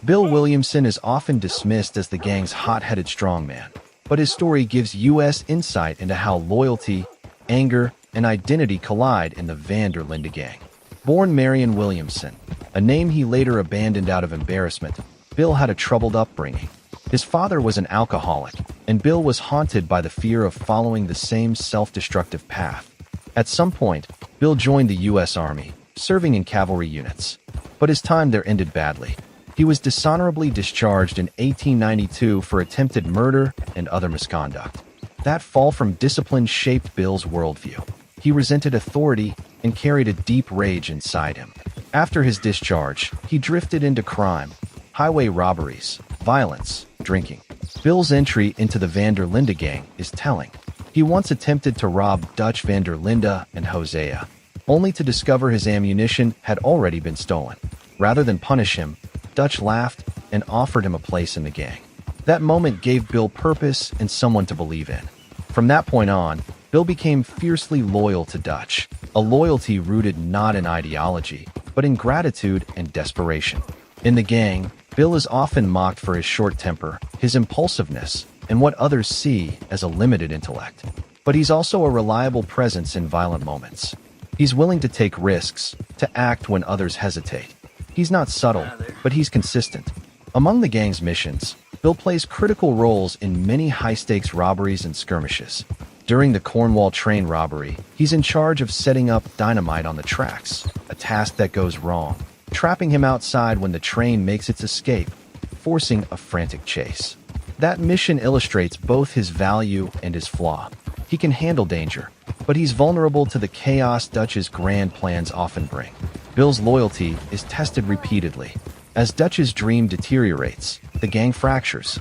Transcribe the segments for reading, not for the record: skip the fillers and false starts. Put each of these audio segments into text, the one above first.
Bill Williamson is often dismissed as the gang's hot-headed strongman, but his story gives U.S. insight into how loyalty, anger, and identity collide in the van der Linde gang. Born Marion Williamson, a name he later abandoned out of embarrassment, Bill had a troubled upbringing. His father was an alcoholic, and Bill was haunted by the fear of following the same self-destructive path. At some point, Bill joined the U.S. Army, serving in cavalry units. But his time there ended badly. He was dishonorably discharged in 1892 for attempted murder and other misconduct. That fall from discipline shaped Bill's worldview. He resented authority and carried a deep rage inside him. After his discharge, he drifted into crime, highway robberies, violence, drinking. Bill's entry into the van der Linde gang is telling. He once attempted to rob Dutch van der Linde and Hosea, only to discover his ammunition had already been stolen. Rather than punish him, Dutch laughed and offered him a place in the gang. That moment gave Bill purpose and someone to believe in. From that point on, Bill became fiercely loyal to Dutch, a loyalty rooted not in ideology, but in gratitude and desperation. In the gang, Bill is often mocked for his short temper, his impulsiveness, and what others see as a limited intellect. But he's also a reliable presence in violent moments. He's willing to take risks, to act when others hesitate. He's not subtle, but he's consistent. Among the gang's missions, Bill plays critical roles in many high-stakes robberies and skirmishes. During the Cornwall train robbery, he's in charge of setting up dynamite on the tracks, a task that goes wrong, trapping him outside when the train makes its escape, forcing a frantic chase. That mission illustrates both his value and his flaw. He can handle danger, but he's vulnerable to the chaos Dutch's grand plans often bring. Bill's loyalty is tested repeatedly. As Dutch's dream deteriorates, the gang fractures.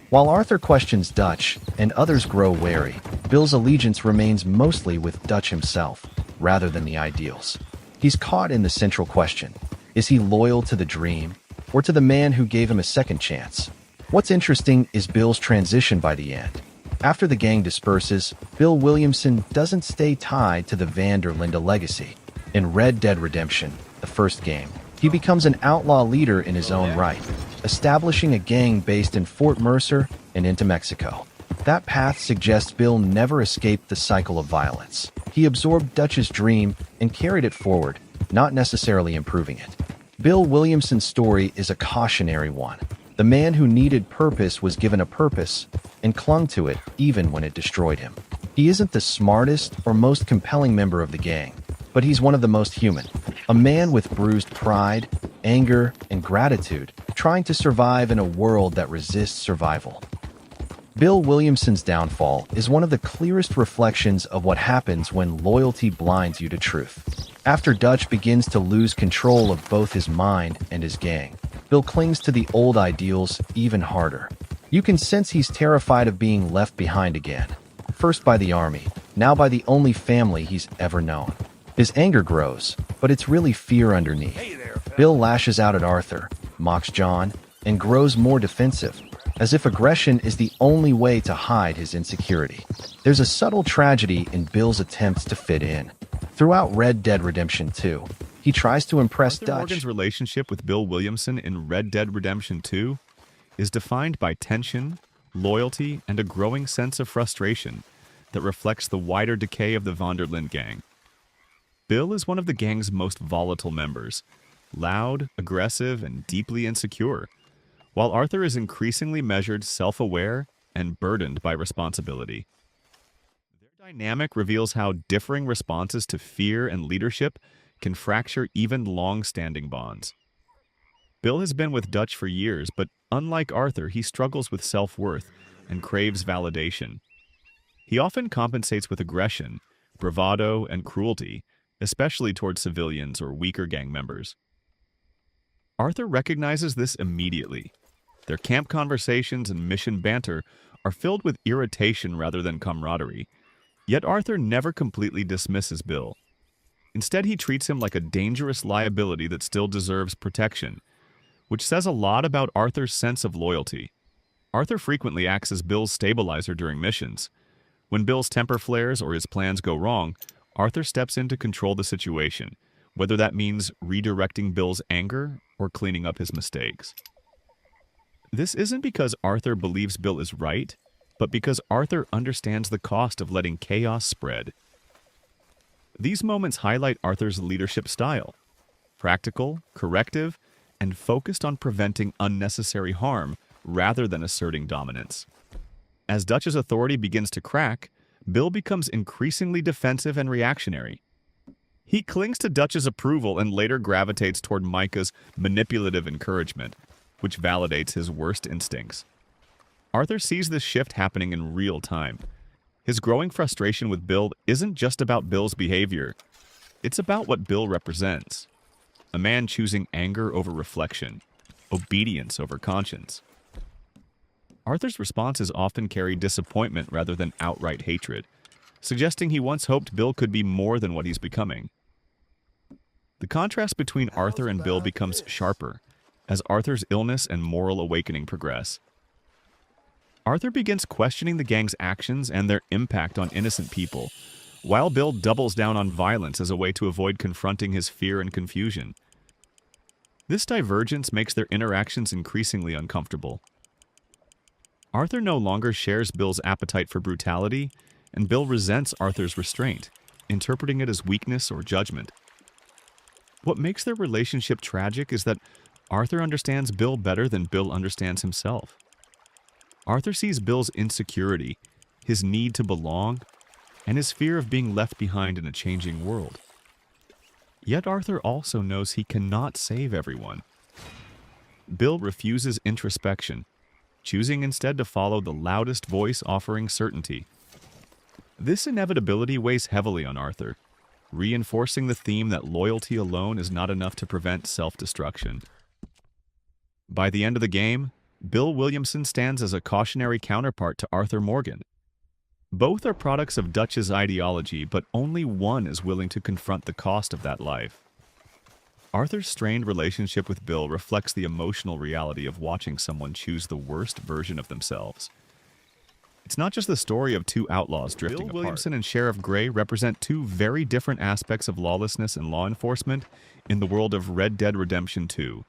While Arthur questions Dutch and others grow wary, Bill's allegiance remains mostly with Dutch himself, rather than the ideals. He's caught in the central question. Is he loyal to the dream, or to the man who gave him a second chance? What's interesting is Bill's transition by the end. After the gang disperses, Bill Williamson doesn't stay tied to the van der Linde legacy. In Red Dead Redemption, the first game, he becomes an outlaw leader in his own right, establishing a gang based in Fort Mercer and into Mexico. That path suggests Bill never escaped the cycle of violence. He absorbed Dutch's dream and carried it forward, not necessarily improving it. Bill Williamson's story is a cautionary one. The man who needed purpose was given a purpose and clung to it even when it destroyed him. He isn't the smartest or most compelling member of the gang, but he's one of the most human. A man with bruised pride, anger, and gratitude, trying to survive in a world that resists survival. Bill Williamson's downfall is one of the clearest reflections of what happens when loyalty blinds you to truth. After Dutch begins to lose control of both his mind and his gang, Bill clings to the old ideals even harder. You can sense he's terrified of being left behind again. First by the army, now by the only family he's ever known. His anger grows, but it's really fear underneath. Bill lashes out at Arthur, mocks John, and grows more defensive, as if aggression is the only way to hide his insecurity. There's a subtle tragedy in Bill's attempts to fit in. Throughout Red Dead Redemption 2, he tries to impress Arthur Dutch. Morgan's relationship with Bill Williamson in Red Dead Redemption 2 is defined by tension, loyalty, and a growing sense of frustration that reflects the wider decay of the van der Linde gang. Bill is one of the gang's most volatile members, loud, aggressive, and deeply insecure, while Arthur is increasingly measured, self-aware, and burdened by responsibility. Their dynamic reveals how differing responses to fear and leadership can fracture even long-standing bonds. Bill has been with Dutch for years, but unlike Arthur, he struggles with self-worth and craves validation. He often compensates with aggression, bravado, and cruelty, especially towards civilians or weaker gang members. Arthur recognizes this immediately. Their camp conversations and mission banter are filled with irritation rather than camaraderie, yet Arthur never completely dismisses Bill. Instead, he treats him like a dangerous liability that still deserves protection, which says a lot about Arthur's sense of loyalty. Arthur frequently acts as Bill's stabilizer during missions. When Bill's temper flares or his plans go wrong, Arthur steps in to control the situation, whether that means redirecting Bill's anger or cleaning up his mistakes. This isn't because Arthur believes Bill is right, but because Arthur understands the cost of letting chaos spread. These moments highlight Arthur's leadership style: practical, corrective, and focused on preventing unnecessary harm rather than asserting dominance. As Dutch's authority begins to crack, Bill becomes increasingly defensive and reactionary. He clings to Dutch's approval and later gravitates toward Micah's manipulative encouragement, which validates his worst instincts. Arthur sees this shift happening in real time. His growing frustration with Bill isn't just about Bill's behavior. It's about what Bill represents: a man choosing anger over reflection, obedience over conscience. Arthur's responses often carry disappointment rather than outright hatred, suggesting he once hoped Bill could be more than what he's becoming. The contrast between Arthur and Bill becomes sharper as Arthur's illness and moral awakening progress. Arthur begins questioning the gang's actions and their impact on innocent people, while Bill doubles down on violence as a way to avoid confronting his fear and confusion. This divergence makes their interactions increasingly uncomfortable. Arthur no longer shares Bill's appetite for brutality, and Bill resents Arthur's restraint, interpreting it as weakness or judgment. What makes their relationship tragic is that Arthur understands Bill better than Bill understands himself. Arthur sees Bill's insecurity, his need to belong, and his fear of being left behind in a changing world. Yet Arthur also knows he cannot save everyone. Bill refuses introspection, choosing instead to follow the loudest voice offering certainty. This inevitability weighs heavily on Arthur, reinforcing the theme that loyalty alone is not enough to prevent self-destruction. By the end of the game, Bill Williamson stands as a cautionary counterpart to Arthur Morgan. Both are products of Dutch's ideology, but only one is willing to confront the cost of that life. Arthur's strained relationship with Bill reflects the emotional reality of watching someone choose the worst version of themselves. It's not just the story of two outlaws drifting apart. Bill Williamson and Sheriff Gray represent two very different aspects of lawlessness and law enforcement in the world of Red Dead Redemption 2.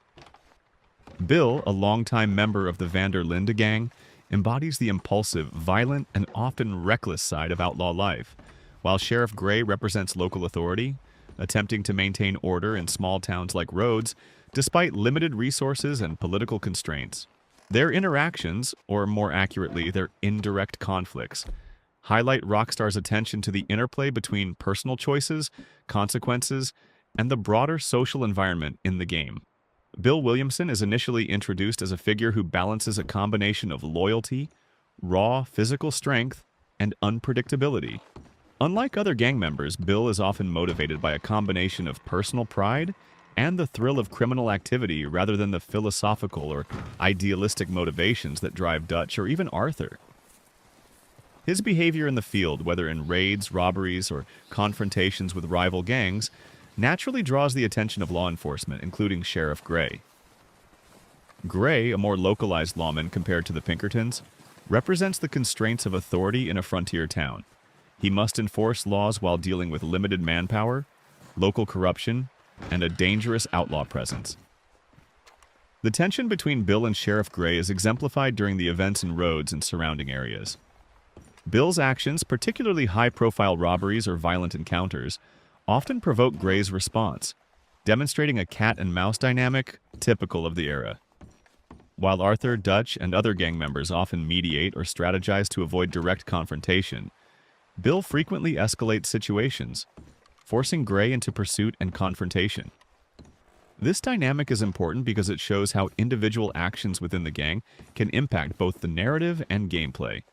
Bill, a longtime member of the Linde gang, embodies the impulsive, violent, and often reckless side of outlaw life, while Sheriff Gray represents local authority, attempting to maintain order in small towns like Rhodes, despite limited resources and political constraints. Their interactions, or more accurately, their indirect conflicts, highlight Rockstar's attention to the interplay between personal choices, consequences, and the broader social environment in the game. Bill Williamson is initially introduced as a figure who balances a combination of loyalty, raw physical strength, and unpredictability. Unlike other gang members, Bill is often motivated by a combination of personal pride and the thrill of criminal activity rather than the philosophical or idealistic motivations that drive Dutch or even Arthur. His behavior in the field, whether in raids, robberies, or confrontations with rival gangs, naturally draws the attention of law enforcement, including Sheriff Gray. Gray, a more localized lawman compared to the Pinkertons, represents the constraints of authority in a frontier town. He must enforce laws while dealing with limited manpower, local corruption, and a dangerous outlaw presence. The tension between Bill and Sheriff Gray is exemplified during the events in Rhodes and surrounding areas. Bill's actions, particularly high-profile robberies or violent encounters, often provoke Gray's response, demonstrating a cat-and-mouse dynamic typical of the era. While Arthur, Dutch, and other gang members often mediate or strategize to avoid direct confrontation, Bill frequently escalates situations, forcing Gray into pursuit and confrontation. This dynamic is important because it shows how individual actions within the gang can impact both the narrative and gameplay.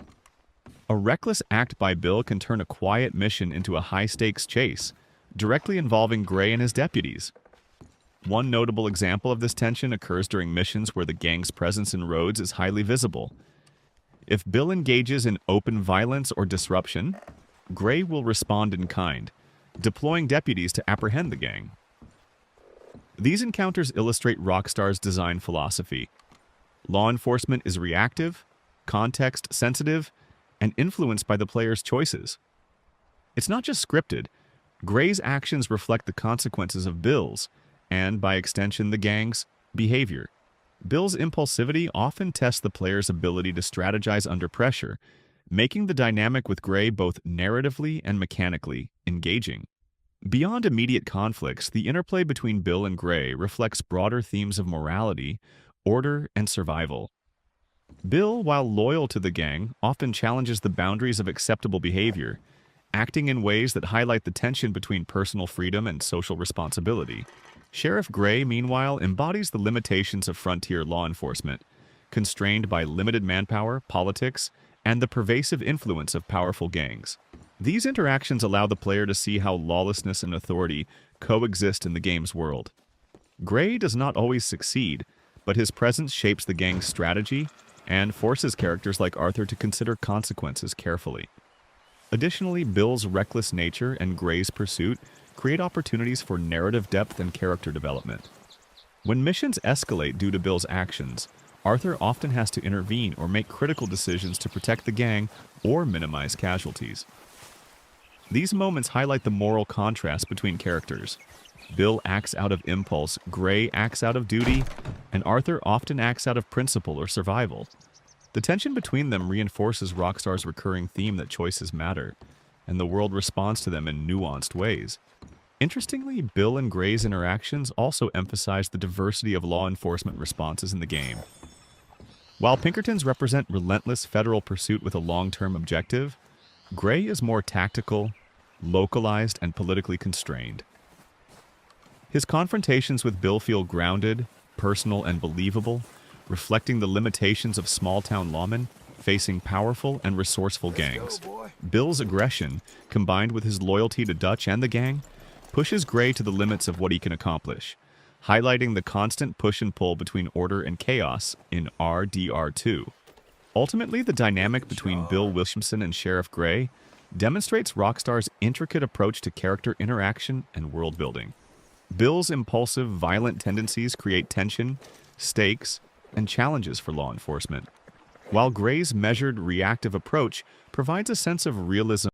A reckless act by Bill can turn a quiet mission into a high-stakes chase, directly involving Gray and his deputies. One notable example of this tension occurs during missions where the gang's presence in Rhodes is highly visible. If Bill engages in open violence or disruption, Gray will respond in kind, deploying deputies to apprehend the gang. These encounters illustrate Rockstar's design philosophy. Law enforcement is reactive, context-sensitive, and influenced by the player's choices. It's not just scripted. Gray's actions reflect the consequences of Bill's, and by extension the gang's, behavior. Bill's impulsivity often tests the player's ability to strategize under pressure, making the dynamic with Gray both narratively and mechanically engaging. Beyond immediate conflicts, the interplay between Bill and Gray reflects broader themes of morality, order, and survival. Bill, while loyal to the gang, often challenges the boundaries of acceptable behavior, acting in ways that highlight the tension between personal freedom and social responsibility. Sheriff Gray, meanwhile, embodies the limitations of frontier law enforcement, constrained by limited manpower, politics, and the pervasive influence of powerful gangs. These interactions allow the player to see how lawlessness and authority coexist in the game's world. Gray does not always succeed, but his presence shapes the gang's strategy and forces characters like Arthur to consider consequences carefully. Additionally, Bill's reckless nature and Gray's pursuit create opportunities for narrative depth and character development. When missions escalate due to Bill's actions, Arthur often has to intervene or make critical decisions to protect the gang or minimize casualties. These moments highlight the moral contrast between characters. Bill acts out of impulse, Gray acts out of duty, and Arthur often acts out of principle or survival. The tension between them reinforces Rockstar's recurring theme that choices matter, and the world responds to them in nuanced ways. Interestingly, Bill and Gray's interactions also emphasize the diversity of law enforcement responses in the game. While Pinkertons represent relentless federal pursuit with a long-term objective, Gray is more tactical, localized, and politically constrained. His confrontations with Bill feel grounded, personal, and believable, reflecting the limitations of small-town lawmen facing powerful and resourceful gangs. Bill's aggression, combined with his loyalty to Dutch and the gang, pushes Gray to the limits of what he can accomplish, highlighting the constant push and pull between order and chaos in RDR2. Ultimately, the dynamic between Bill Williamson and Sheriff Gray demonstrates Rockstar's intricate approach to character interaction and world-building. Bill's impulsive, violent tendencies create tension, stakes, and challenges for law enforcement, while Gray's measured, reactive approach provides a sense of realism